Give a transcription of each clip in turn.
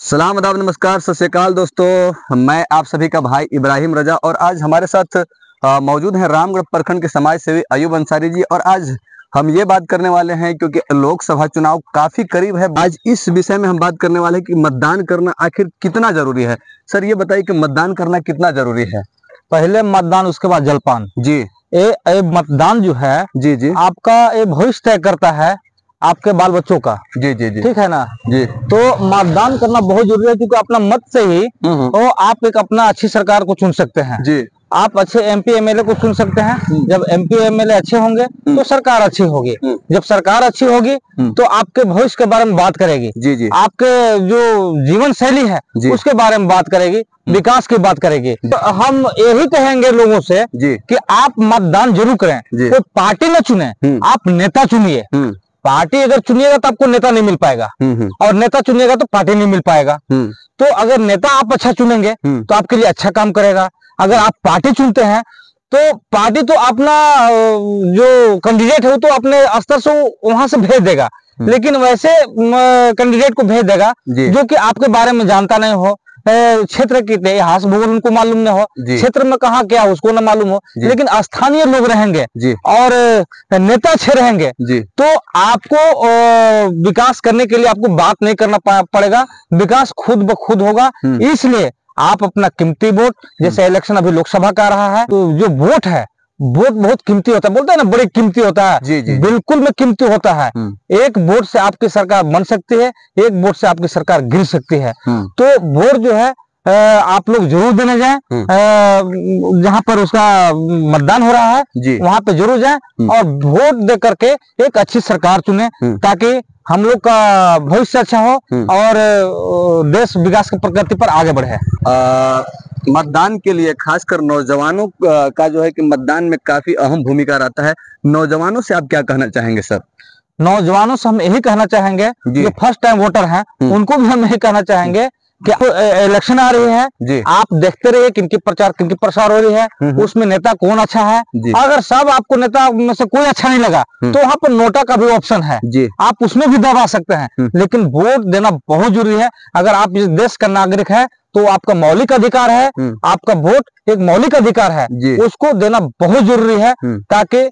सलाम आदाब नमस्कार सत श्री अकाल दोस्तों, मैं आप सभी का भाई इब्राहिम रजा और आज हमारे साथ मौजूद हैं रामगढ़ प्रखंड के समाज सेवी अयूब अंसारी जी। और आज हम ये बात करने वाले हैं क्योंकि लोकसभा चुनाव काफी करीब है। आज इस विषय में हम बात करने वाले हैं कि मतदान करना आखिर कितना जरूरी है। सर ये बताइए कि मतदान करना कितना जरूरी है। पहले मतदान उसके बाद जलपान। जी ये मतदान जो है जी जी आपका ये भविष्य तय करता है आपके बाल बच्चों का। जी जी जी ठीक है ना जी। तो मतदान करना बहुत जरूरी है क्योंकि अपना मत से ही तो आप एक अपना अच्छी सरकार को चुन सकते हैं। जी आप अच्छे एमपी एमएलए को चुन सकते हैं। जब एमपी एमएलए अच्छे होंगे तो सरकार अच्छी होगी। जब सरकार अच्छी होगी तो आपके भविष्य के बारे में बात करेगी। जी जी आपके जो जीवन शैली है उसके बारे में बात करेगी, विकास की बात करेगी। तो हम यही कहेंगे लोगों से कि आप मतदान जरूर करें। कोई पार्टी न चुने, आप नेता चुनिए। पार्टी अगर चुनिएगा तो आपको नेता नहीं मिल पाएगा और नेता चुनिएगा तो पार्टी नहीं मिल पाएगा। तो अगर नेता आप अच्छा चुनेंगे तो आपके लिए अच्छा काम करेगा। अगर आप पार्टी चुनते हैं तो पार्टी तो अपना जो कैंडिडेट है वो तो अपने स्तर से वहां से भेज देगा, लेकिन वैसे कैंडिडेट को भेज देगा जो कि आपके बारे में जानता नहीं हो, क्षेत्र के इतिहास भूगोल उनको मालूम न हो, क्षेत्र में कहाँ क्या उसको न मालूम हो, लेकिन स्थानीय लोग रहेंगे और नेता अच्छे रहेंगे तो आपको विकास करने के लिए आपको बात नहीं करना पड़ेगा, विकास खुद ब खुद होगा। इसलिए आप अपना कीमती वोट, जैसे इलेक्शन अभी लोकसभा का रहा है तो जो वोट है वोट बहुत कीमती होता है। बोलते हैं ना बड़ी कीमती होता है। जी, जी। बिल्कुल में कीमती होता है। एक वोट से आपकी सरकार बन सकती है, एक वोट से आपकी सरकार गिर सकती है। तो वोट जो है आप लोग जरूर देने जाएं। जहां पर उसका मतदान हो रहा है वहां पे जरूर जाएं और वोट दे करके एक अच्छी सरकार चुने ताकि हम लोग का भविष्य अच्छा हो और देश विकास की प्रगति पर आगे बढ़े। मतदान के लिए खासकर नौजवानों का जो है कि मतदान में काफी अहम भूमिका रहता है। नौजवानों से आप क्या कहना चाहेंगे सर? नौजवानों से हम यही कहना चाहेंगे जो फर्स्ट टाइम वोटर हैं उनको भी हम यही कहना चाहेंगे कि इलेक्शन आ रही है, आप देखते रहिए किनकी प्रचार किनकी प्रसार हो रही है, उसमें नेता कौन अच्छा है। अगर सब आपको नेता में से कोई अच्छा नहीं लगा तो वहां पर नोटा का भी ऑप्शन है, आप उसमें भी दबा सकते हैं। लेकिन वोट देना बहुत जरूरी है। अगर आप इस देश का नागरिक है तो आपका मौलिक अधिकार है, आपका वोट एक मौलिक अधिकार है, उसको देना बहुत जरूरी है ताकि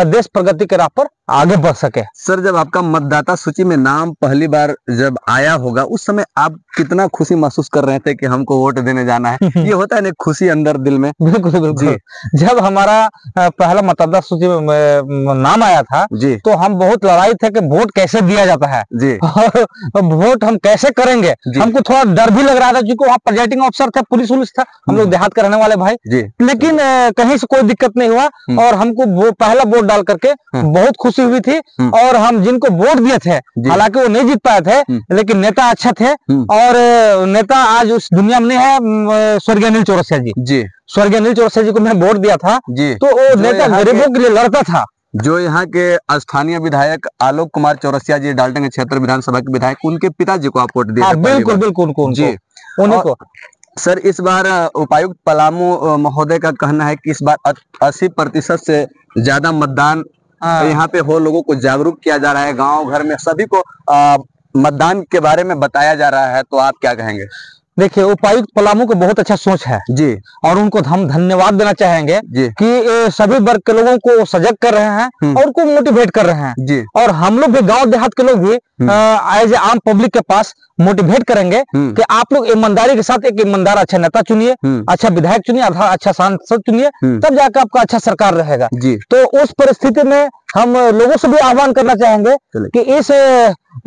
देश प्रगति के राह पर आगे बढ़ सके। सर जब आपका मतदाता सूची में नाम पहली बार जब आया होगा उस समय आप कितना खुशी महसूस कर रहे थे कि हमको वोट देने जाना है? ये होता है ना खुशी अंदर दिल में। बिल्कुल बिल्कुल। जब हमारा पहला मतदाता सूची में नाम आया था तो हम बहुत लड़ाई थे कि वोट कैसे दिया जाता है और वोट हम कैसे करेंगे। हमको थोड़ा डर भी लग रहा था क्योंकि वहाँ प्रेजाइडिंग अफसर था, पुलिस था, हम लोग देहात के रहने वाले भाई। लेकिन कहीं से कोई दिक्कत नहीं हुआ और हमको वो पहला वोट डाल करके बहुत खुशी हुई थी। और हम जिनको वोट दिए थे हालांकि वो नहीं जीत पाए थे लेकिन नेता अच्छा थे और नेता आज उस दुनिया में नहीं है। स्वर्गीय अनिल चौरसिया जी, स्वर्गीय अनिल चौरसिया जी को मैं वोट दिया था तो वो नेता गरीबों के लिए लड़ता था। जो यहाँ के स्थानीय विधायक आलोक कुमार चौरसिया जी डाल्टनगंज क्षेत्र विधानसभा के विधायक, उनके पिताजी को आप वोट दिए? बिल्कुल बिल्कुल उन्हीं को। सर इस बार उपायुक्त पलामू महोदय का कहना है कि इस बार 80% से ज्यादा मतदान यहाँ पे हो, लोगों को जागरूक किया जा रहा है, गांव घर में सभी को मतदान के बारे में बताया जा रहा है, तो आप क्या कहेंगे? देखिए उपायुक्त पलामू को बहुत अच्छा सोच है और उनको हम धन्यवाद देना चाहेंगे कि सभी वर्ग के लोगों को सजग कर रहे हैं और उनको मोटिवेट कर रहे हैं। और हम लोग भी गांव देहात के लोग भी एज ए आम पब्लिक के पास मोटिवेट करेंगे कि आप लोग ईमानदारी के साथ एक ईमानदार अच्छा नेता चुनिए, अच्छा विधायक चुनिए, अच्छा सांसद चुनिए, तब जाकर आपका अच्छा सरकार रहेगा। तो उस परिस्थिति में हम लोगों से भी आह्वान करना चाहेंगे कि इस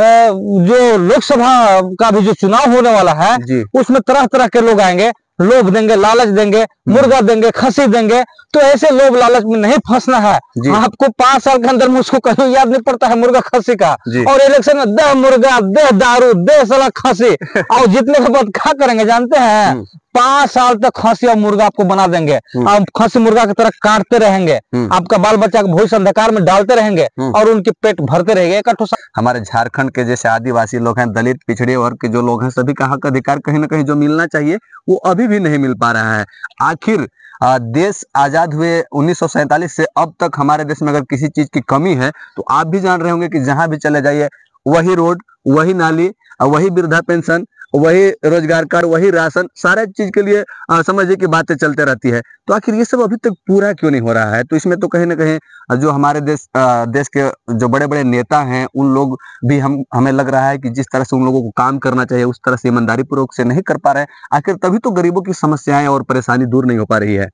जो लोकसभा का भी जो चुनाव होने वाला है उसमें तरह तरह के लोग आएंगे, लोभ देंगे, लालच देंगे, मुर्गा देंगे, खसी देंगे। तो ऐसे लोभ लालच में नहीं फंसना है। आपको 5 साल के अंदर मुझको कहीं याद नहीं पड़ता है मुर्गा खसी का, और इलेक्शन में दे मुर्गा दे दारू दे साला खसी और जितने के बाद क्या करेंगे जानते हैं? 5 साल तक खसी और मुर्गा आपको बना देंगे। आप खसी मुर्गा की तरह काटते रहेंगे, आपका बाल बच्चा को भविष्य अंधकार में डालते रहेंगे और उनके पेट भरते रहेंगे। हमारे झारखंड के जैसे आदिवासी लोग हैं, दलित पिछड़े वर्ग के जो लोग हैं, सभी का हक अधिकार कहीं ना कहीं जो मिलना चाहिए वो अभी भी नहीं मिल पा रहा है। आखिर देश आजाद हुए 1947 से अब तक हमारे देश में अगर किसी चीज की कमी है तो आप भी जान रहे होंगे कि जहां भी चले जाइए वही रोड, वही नाली, वही वृद्धा पेंशन, वही रोजगार कार्ड, वही राशन, सारे चीज के लिए समझिए कि बातें चलते रहती है। तो आखिर ये सब अभी तक पूरा क्यों नहीं हो रहा है? तो इसमें तो कहीं ना कहीं जो हमारे देश के जो बड़े बड़े नेता हैं उन लोग भी हमें लग रहा है कि जिस तरह से उन लोगों को काम करना चाहिए उस तरह से ईमानदारी पूर्वक से नहीं कर पा रहे हैं। आखिर तभी तो गरीबों की समस्याएं और परेशानी दूर नहीं हो पा रही है।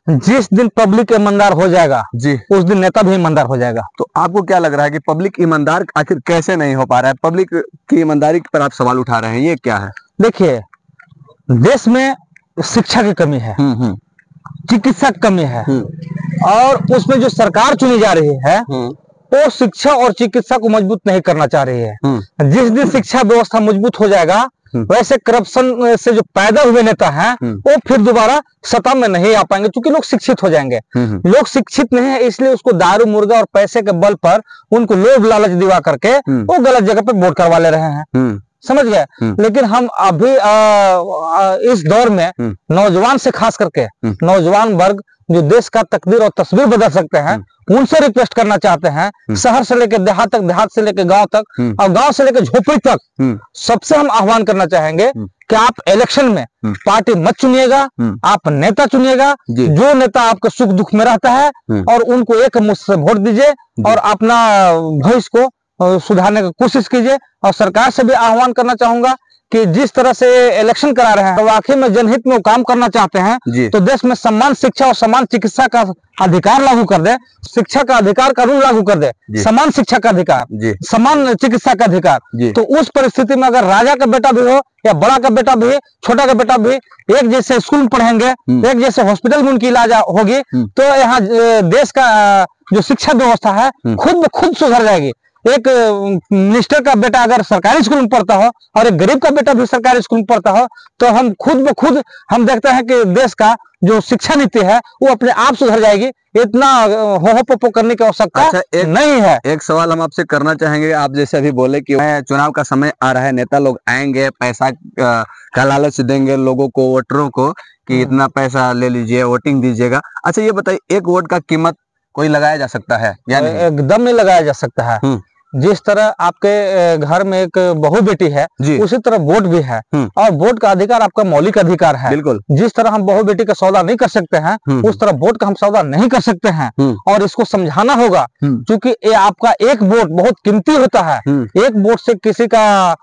जिस दिन पब्लिक ईमानदार हो जाएगा जी, उस दिन नेता भी ईमानदार हो जाएगा। तो आपको क्या लग रहा है कि पब्लिक ईमानदार आखिर कैसे नहीं हो पा रहा है? पब्लिक की ईमानदारी पर आप सवाल उठा रहे हैं, ये क्या है? देखिए, देश में शिक्षा की कमी है, चिकित्सा की कमी है, और उसमें जो सरकार चुनी जा रही है वो शिक्षा और चिकित्सा को मजबूत नहीं करना चाह रही है। जिस दिन शिक्षा व्यवस्था मजबूत हो जाएगा वैसे करप्शन से जो पैदा हुए नेता हैं वो फिर दोबारा सत्ता में नहीं आ पाएंगे, क्योंकि लोग शिक्षित हो जाएंगे। लोग शिक्षित नहीं है इसलिए उसको दारू मुर्गा और पैसे के बल पर उनको लोभ लालच दिवा करके वो गलत जगह पे वोट करवा ले रहे हैं, समझ गए। लेकिन हम अभी इस दौर में नौजवान से खास करके नौजवान वर्ग जो देश का तकदीर और तस्वीर बदल सकते हैं उनसे रिक्वेस्ट करना चाहते हैं, शहर से लेकर देहात तक, देहात से लेकर गांव तक और गांव से लेकर झोपड़ी तक, सबसे हम आह्वान करना चाहेंगे कि आप इलेक्शन में पार्टी मत चुनिएगा, आप नेता चुनिएगा जो नेता आपके सुख दुख में रहता है, और उनको एक मुश्त से वोट दीजिए और अपना भविष्य को सुधारने की कोशिश कीजिए। और सरकार से भी आह्वान करना चाहूंगा कि जिस तरह से इलेक्शन करा रहे हैं तो वाकई में जनहित में वो काम करना चाहते हैं तो देश में समान शिक्षा और समान चिकित्सा का अधिकार लागू कर दे, शिक्षा का अधिकार कानून लागू कर दे, समान शिक्षा का अधिकार, समान चिकित्सा का अधिकार। तो उस परिस्थिति में अगर राजा का बेटा भी हो या बड़ा का बेटा भी, छोटा का बेटा भी एक जैसे स्कूल में पढ़ेंगे, एक जैसे हॉस्पिटल में उनकी इलाज होगी, तो यहाँ देश का जो शिक्षा व्यवस्था है खुद ब खुद सुधर जाएगी। एक मिनिस्टर का बेटा अगर सरकारी स्कूल में पढ़ता हो और एक गरीब का बेटा भी सरकारी स्कूल में पढ़ता हो तो हम खुद ब खुद हम देखते हैं कि देश का जो शिक्षा नीति है वो अपने आप सुधर जाएगी। इतना हो पोपो करने की आवश्यकता नहीं है। एक सवाल हम आपसे करना चाहेंगे, आप जैसे अभी बोले कि चुनाव का समय आ रहा है, नेता लोग आएंगे, पैसा का लालच देंगे लोगों को, वोटरों को कि इतना पैसा ले लीजिए, वोटिंग दीजिएगा। अच्छा ये बताइए, एक वोट का कीमत कोई लगाया जा सकता है या नहीं? एकदम नहीं लगाया जा सकता है। जिस तरह आपके घर में एक बहू बेटी है उसी तरह वोट भी है, और वोट का अधिकार आपका मौलिक अधिकार है। बिल्कुल। जिस तरह हम बहू बेटी का सौदा नहीं कर सकते हैं उस तरह वोट का हम सौदा नहीं कर सकते हैं, और इसको समझाना होगा क्योंकि ये आपका एक वोट बहुत कीमती होता है। एक वोट से किसी का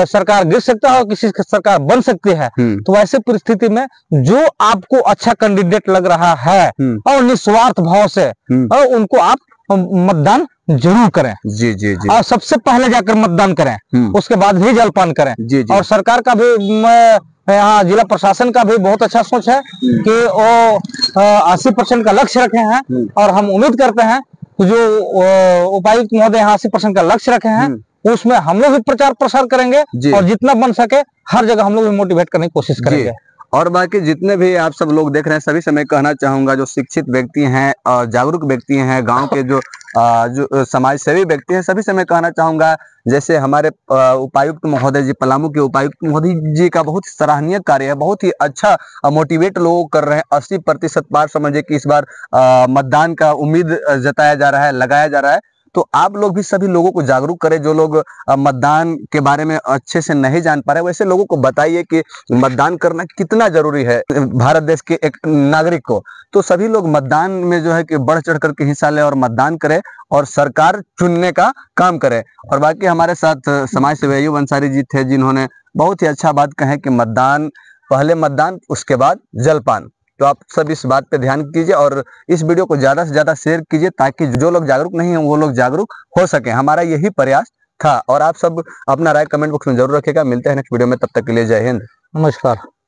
सरकार गिर सकता है और किसी की सरकार बन सकती है। तो ऐसे परिस्थिति में जो आपको अच्छा कैंडिडेट लग रहा है और निस्वार्थ भाव से और उनको आप मतदान जरूर करें। जी जी जी। और सबसे पहले जाकर मतदान करें, उसके बाद ही जलपान करें। जी जी। और सरकार का भी यहाँ जिला प्रशासन का भी बहुत अच्छा सोच है कि वो 80% का लक्ष्य रखे हैं, और हम उम्मीद करते हैं जो उपायुक्त महोदय यहाँ 80% का लक्ष्य रखे हैं उसमें हम लोग भी प्रचार प्रसार करेंगे और जितना बन सके हर जगह हम लोग भी मोटिवेट करने की कोशिश करेंगे। और बाकी जितने भी आप सब लोग देख रहे हैं सभी से मैं कहना चाहूंगा, जो शिक्षित व्यक्ति हैं और जागरूक व्यक्ति हैं, गांव के जो समाज सेवी व्यक्ति हैं, सभी से मैं कहना चाहूंगा, जैसे हमारे उपायुक्त महोदय जी, पलामू के उपायुक्त महोदय जी का बहुत सराहनीय कार्य है, बहुत ही अच्छा मोटिवेट लोग कर रहे हैं। 80% पार समझिए कि इस बार मतदान का उम्मीद जताया जा रहा है, लगाया जा रहा है। तो आप लोग भी सभी लोगों को जागरूक करें, जो लोग मतदान के बारे में अच्छे से नहीं जान पा रहे, वैसे लोगों को बताइए कि मतदान करना कितना जरूरी है भारत देश के एक नागरिक को। तो सभी लोग मतदान में जो है कि बढ़ चढ़ करके हिस्सा लें और मतदान करें और सरकार चुनने का काम करें। और बाकी हमारे साथ समाज सेवी अयूब अंसारी जी थे, जिन्होंने बहुत ही अच्छा बात कहे कि मतदान, पहले मतदान उसके बाद जलपान। तो आप सब इस बात पे ध्यान कीजिए और इस वीडियो को ज्यादा से ज्यादा शेयर कीजिए ताकि जो लोग जागरूक नहीं हैं वो लोग जागरूक हो सके। हमारा यही प्रयास था। और आप सब अपना राय कमेंट बॉक्स में जरूर रखिएगा। मिलते हैं नेक्स्ट वीडियो में, तब तक के लिए जय हिंद, नमस्कार।